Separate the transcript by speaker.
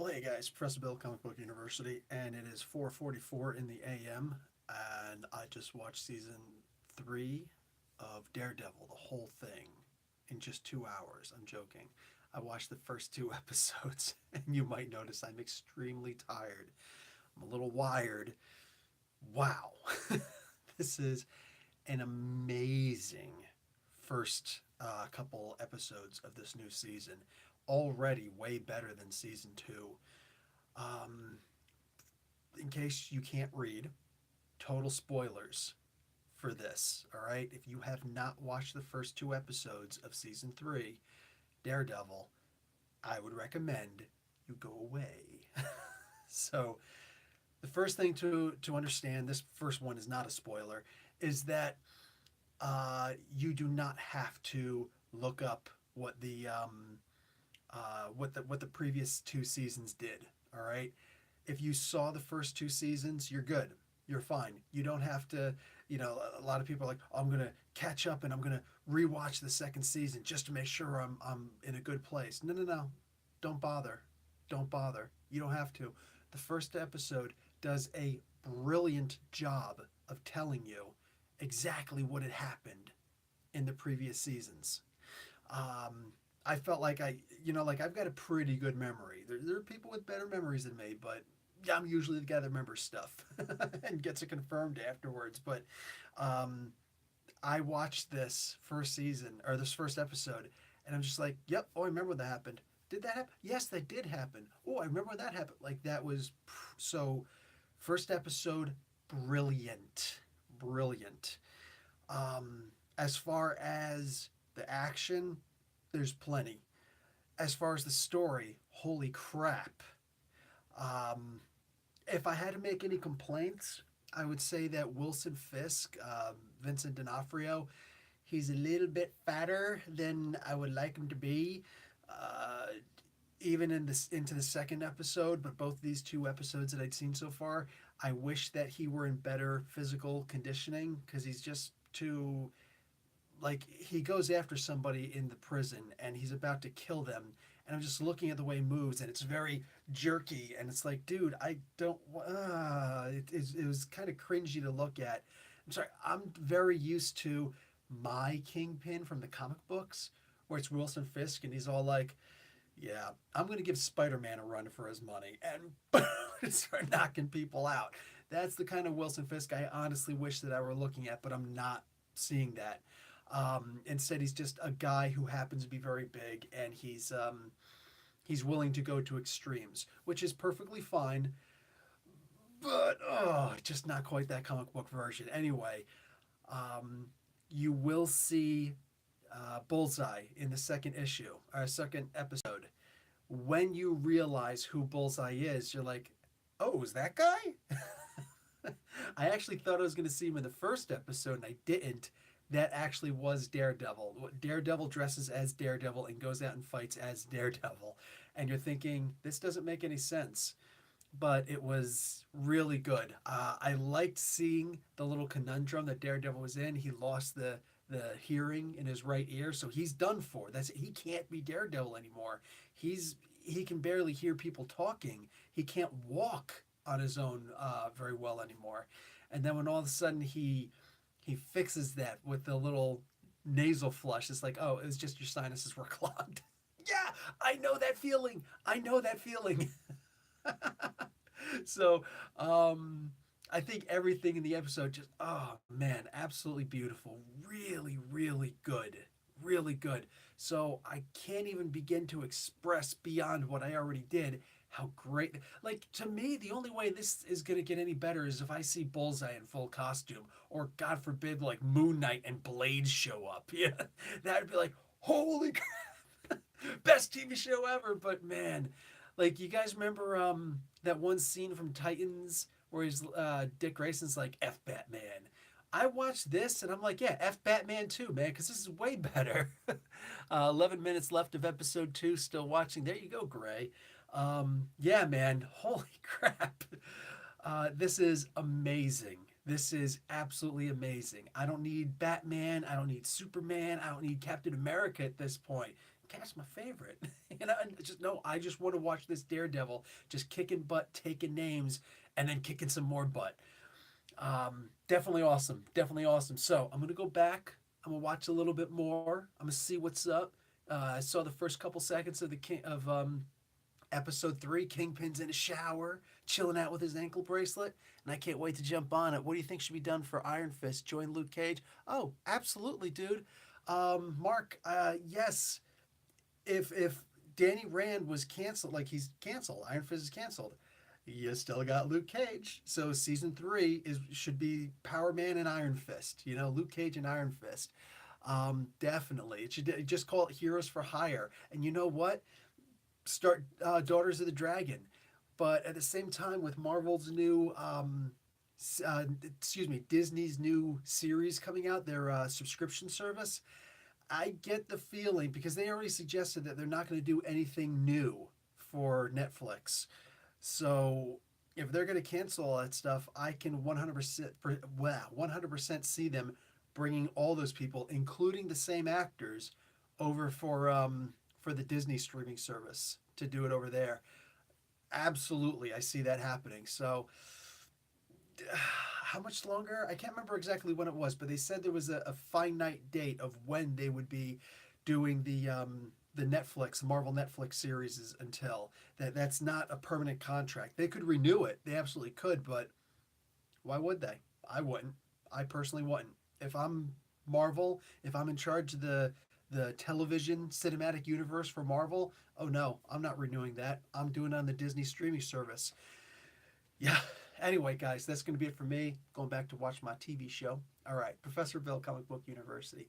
Speaker 1: Well, hey guys, Professor Bill, Comic Book University, and it is 4:44 in the AM, and I just watched season 3 of Daredevil, the whole thing, in just 2 hours. I'm joking. I watched the first two episodes, and you might notice I'm extremely tired. I'm a little wired. Wow, this is an amazing first couple episodes of this new season. Already way better than season 2. Um, in case you can't read, total spoilers for this, all right? If you have not watched the first two episodes of season 3, Daredevil, I would recommend you go away. So, the first thing to understand, this first one is not a spoiler, is that you do not have to look up what the previous two seasons did. All right, if you saw the first two seasons, you're good. You're fine. You don't have to. A lot of people are like, oh, I'm gonna catch up and I'm gonna rewatch the second season just to make sure I'm in a good place. No, no, no. Don't bother. Don't bother. You don't have to. The first episode does a brilliant job of telling you exactly what had happened in the previous seasons. I felt like like I've got a pretty good memory. There are people with better memories than me, but I'm usually the guy that remembers stuff and gets it confirmed afterwards. But um, I watched this first season or this first episode, and I'm just like, yep. Oh, I remember when that happened. Did that happen? Yes, that did happen. Oh, I remember when that happened. Like that was so. First episode, brilliant, brilliant. As far as the action, there's plenty. As far as the story, holy crap. Um, if I had to make any complaints, I would say that Wilson Fisk, Vincent D'Onofrio, he's a little bit fatter than I would like him to be. Uh, Even into the second episode, but both these two episodes that I'd seen so far, I wish that he were in better physical conditioning because he's just too like he goes after somebody in the prison and he's about to kill them, and I'm just looking at the way he moves and it's very jerky and it's like, dude, I don't it was kind of cringy to look at. I'm sorry, I'm very used to my Kingpin from the comic books where it's Wilson Fisk and he's all like, yeah, I'm going to give Spider-Man a run for his money and start knocking people out. That's the kind of Wilson Fisk I honestly wish that I were looking at, but I'm not seeing that. Instead, he's just a guy who happens to be very big, and he's willing to go to extremes, which is perfectly fine. But just not quite that comic book version. Anyway, um, you will see Bullseye in the second issue or second episode. When you realize who Bullseye is, you're like, oh, is that guy? I actually thought I was going to see him in the first episode, and I didn't. That actually was Daredevil. Daredevil dresses as Daredevil and goes out and fights as Daredevil. And you're thinking, this doesn't make any sense. But it was really good. I liked seeing the little conundrum that Daredevil was in. He lost the hearing in his right ear, so he's done for. He can't be Daredevil anymore. He can barely hear people talking. He can't walk on his own very well anymore. And then when all of a sudden he fixes that with the little nasal flush, it's like, oh, it was just your sinuses were clogged. Yeah, I know that feeling. I know that feeling. So, I think everything in the episode just, oh man, absolutely beautiful. Really, really good. Really good. So, I can't even begin to express beyond what I already did how great. Like, to me, the only way this is going to get any better is if I see Bullseye in full costume, or God forbid, like Moon Knight and Blade show up. Yeah, that'd be like, holy crap, best TV show ever. But man, like, you guys remember that one scene from Titans where he's Dick Grayson's like F Batman. I watched this and I'm like, yeah, F Batman too, man, because this is way better. 11 minutes left of episode 2, still watching. There you go, Gray. Yeah, man, holy crap. This is amazing. This is absolutely amazing. I don't need Batman. I don't need Superman. I don't need Captain America at this point. Cat's my favorite. And just no, I just want to watch this Daredevil just kicking butt, taking names, and then kicking some more butt. Definitely awesome. Definitely awesome. So I'm gonna go back. I'm gonna watch a little bit more. I'm gonna see what's up. I saw the first couple seconds of the king of episode 3. Kingpin's in a shower, chilling out with his ankle bracelet, and I can't wait to jump on it. What do you think should be done for Iron Fist? Join Luke Cage? Oh, absolutely, dude. Mark, yes. If Danny Rand was canceled, like he's canceled, Iron Fist is canceled. You still got Luke Cage. So season 3 is should be Power Man and Iron Fist. You know, Luke Cage and Iron Fist. Definitely, it should just call it Heroes for Hire. And you know what? Start Daughters of the Dragon. But at the same time, with Marvel's new, excuse me, Disney's new series coming out, their subscription service, I get the feeling because they already suggested that they're not going to do anything new for Netflix. So if they're going to cancel all that stuff, I can 100% 100% see them bringing all those people, including the same actors, over for the Disney streaming service to do it over there. Absolutely, I see that happening. So how much longer? I can't remember exactly when it was, but they said there was a finite date of when they would be doing the Netflix Marvel Netflix series is until that's not a permanent contract. They could renew it. They absolutely could, but why would they? I wouldn't. I personally wouldn't. If I'm Marvel, if I'm in charge of the television cinematic universe for Marvel, oh no, I'm not renewing that. I'm doing it on the Disney streaming service. Yeah. Anyway, guys, that's going to be it for me. Going back to watch my TV show. All right, Professor Bill, Comic Book University.